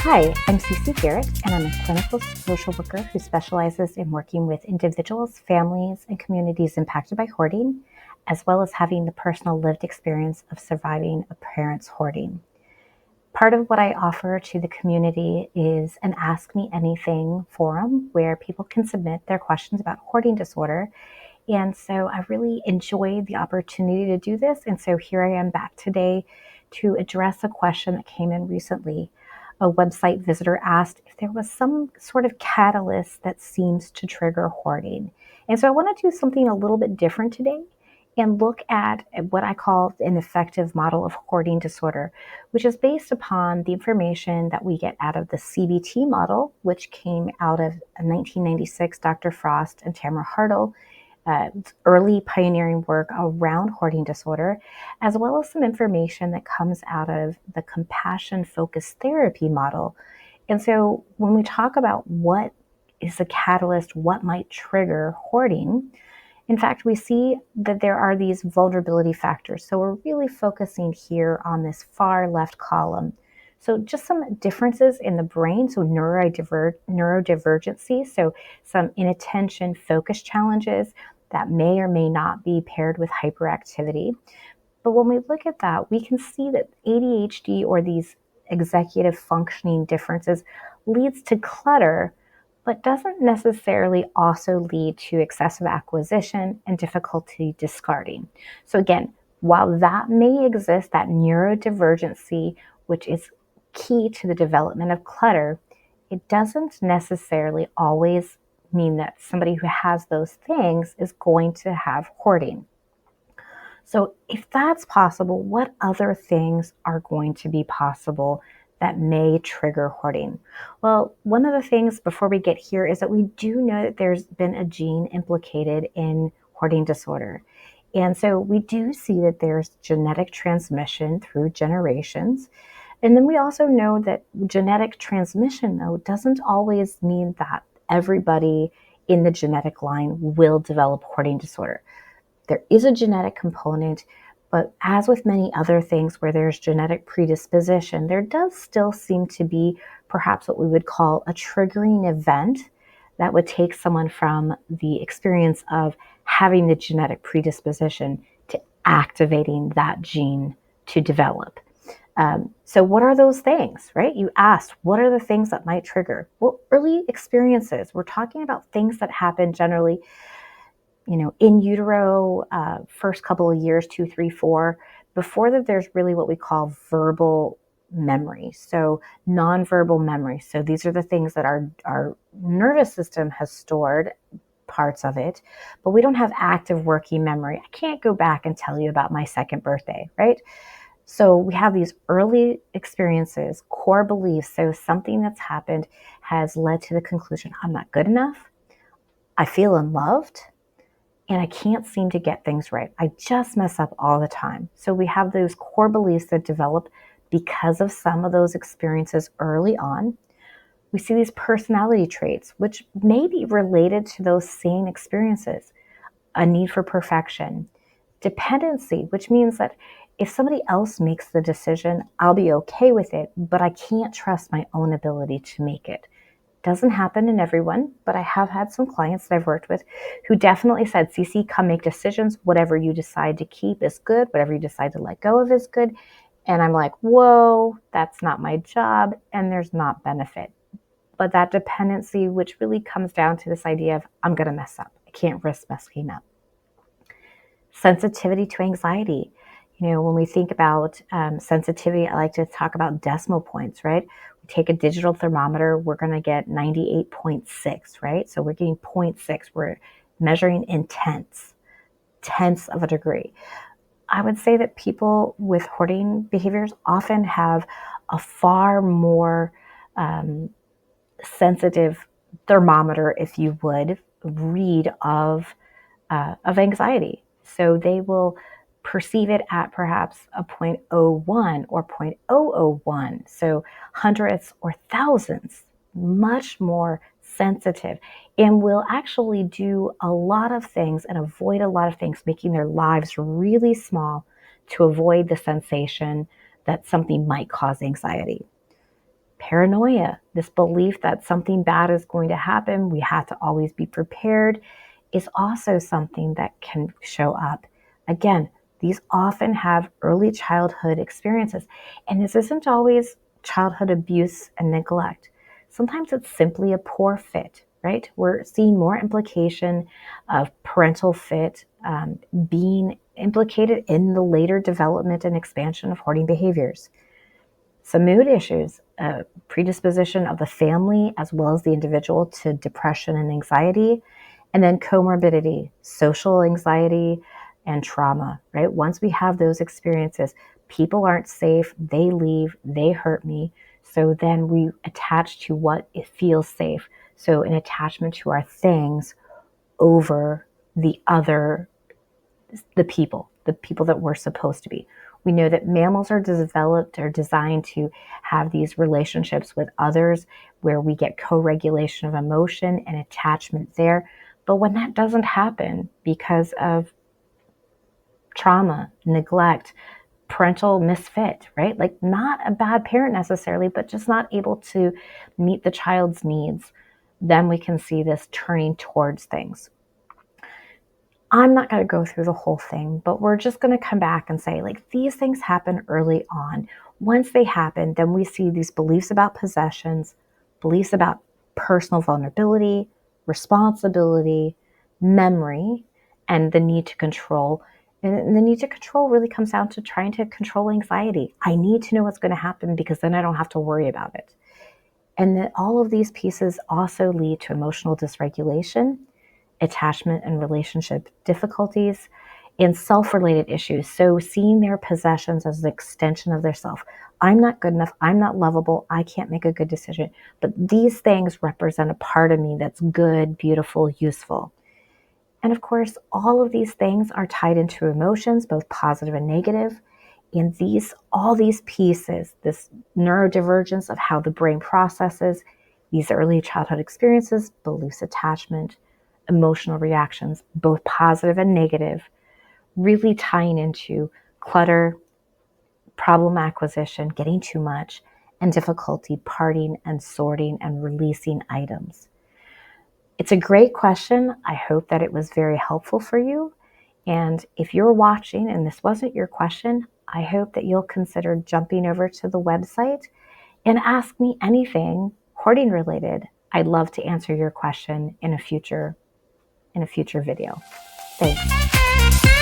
Hi, I'm Cece Garrett, and I'm a clinical social worker who specializes in working with individuals, families, and communities impacted by hoarding, as well as having the personal lived experience of surviving a parent's hoarding. Part of what I offer to the community is an Ask Me Anything forum where people can submit their questions about hoarding disorder. And so I really enjoyed the opportunity to do this. And so here I am back today to address a question that came in recently. A website visitor asked if there was some sort of catalyst that seems to trigger hoarding. And so I want to do something a little bit different today and look at what I call an effective model of hoarding disorder, which is based upon the information that we get out of the CBT model, which came out of 1996, Dr. Frost and Tamara Hartle, early pioneering work around hoarding disorder, as well as some information that comes out of the compassion-focused therapy model. And so when we talk about what is a catalyst, what might trigger hoarding, in fact, we see that there are these vulnerability factors. So we're really focusing here on this far left column. So just some differences in the brain, so neurodivergency, so some inattention focus challenges that may or may not be paired with hyperactivity. But when we look at that, we can see that ADHD, or these executive functioning differences, leads to clutter, but doesn't necessarily also lead to excessive acquisition and difficulty discarding. So again, while that may exist, that neurodivergency, which is key to the development of clutter, it doesn't necessarily always mean that somebody who has those things is going to have hoarding. So if that's possible, what other things are going to be possible that may trigger hoarding? Well, one of the things before we get here is that we do know that there's been a gene implicated in hoarding disorder. And so we do see that there's genetic transmission through generations. And then we also know that genetic transmission, though, doesn't always mean that everybody in the genetic line will develop hoarding disorder. There is a genetic component, but as with many other things where there's genetic predisposition, there does still seem to be perhaps what we would call a triggering event that would take someone from the experience of having the genetic predisposition to activating that gene to develop. So what are those things, right? You asked, what are the things that might trigger? Well, early experiences. We're talking about things that happen generally in utero, first couple of years, 2, 3, 4, before that there's really what we call verbal memory. So nonverbal memory. So these are the things that our nervous system has stored parts of it, but we don't have active working memory. I can't go back and tell you about my second birthday, right? So we have these early experiences, core beliefs. So something that's happened has led to the conclusion, I'm not good enough. I feel unloved. And I can't seem to get things right. I just mess up all the time. So we have those core beliefs that develop because of some of those experiences early on. We see these personality traits, which may be related to those same experiences. A need for perfection. Dependency, which means that if somebody else makes the decision, I'll be okay with it, but I can't trust my own ability to make it. Doesn't happen in everyone, but I have had some clients that I've worked with who definitely said, CC, come make decisions. Whatever you decide to keep is good. Whatever you decide to let go of is good. And I'm like, whoa, that's not my job. And there's not benefit. But that dependency, which really comes down to this idea of I'm going to mess up. I can't risk messing up. Sensitivity to anxiety. When we think about sensitivity, I like to talk about decimal points, right? We take a digital thermometer, we're going to get 98.6, right? So we're getting 0.6. We're measuring in tenths of a degree. I would say that people with hoarding behaviors often have a far more sensitive thermometer, if you would, read of anxiety. So they will perceive it at perhaps a 0.01 or 0.001. So hundreds or thousands, much more sensitive, and will actually do a lot of things and avoid a lot of things, making their lives really small to avoid the sensation that something might cause anxiety. Paranoia, this belief that something bad is going to happen, we have to always be prepared, is also something that can show up. Again, these often have early childhood experiences. And this isn't always childhood abuse and neglect. Sometimes it's simply a poor fit, right? We're seeing more implication of parental fit being implicated in the later development and expansion of hoarding behaviors. Some mood issues, predisposition of the family as well as the individual to depression and anxiety, and then comorbidity, social anxiety, and trauma, right? Once we have those experiences, people aren't safe, they leave, they hurt me. So then we attach to what it feels safe. So an attachment to our things over the other, the people that we're supposed to be. We know that mammals are developed or designed to have these relationships with others where we get co-regulation of emotion and attachment there. But when that doesn't happen because of trauma, neglect, parental misfit, right? Like not a bad parent necessarily, but just not able to meet the child's needs, then we can see this turning towards things. I'm not going to go through the whole thing, but we're just going to come back and say, like, these things happen early on. Once they happen, then we see these beliefs about possessions, beliefs about personal vulnerability, responsibility, memory, and the need to control. And the need to control really comes down to trying to control anxiety. I need to know what's going to happen because then I don't have to worry about it. And that all of these pieces also lead to emotional dysregulation, attachment and relationship difficulties, and self-related issues. So seeing their possessions as an extension of their self. I'm not good enough. I'm not lovable. I can't make a good decision. But these things represent a part of me that's good, beautiful, useful. And of course, all of these things are tied into emotions, both positive and negative. And all these pieces, this neurodivergence of how the brain processes these early childhood experiences, beliefs, attachment, emotional reactions, both positive and negative, really tying into clutter, problem acquisition, getting too much, and difficulty parting and sorting and releasing items. It's a great question. I hope that it was very helpful for you. And if you're watching and this wasn't your question, I hope that you'll consider jumping over to the website and ask me anything hoarding related. I'd love to answer your question in a future video. Thanks.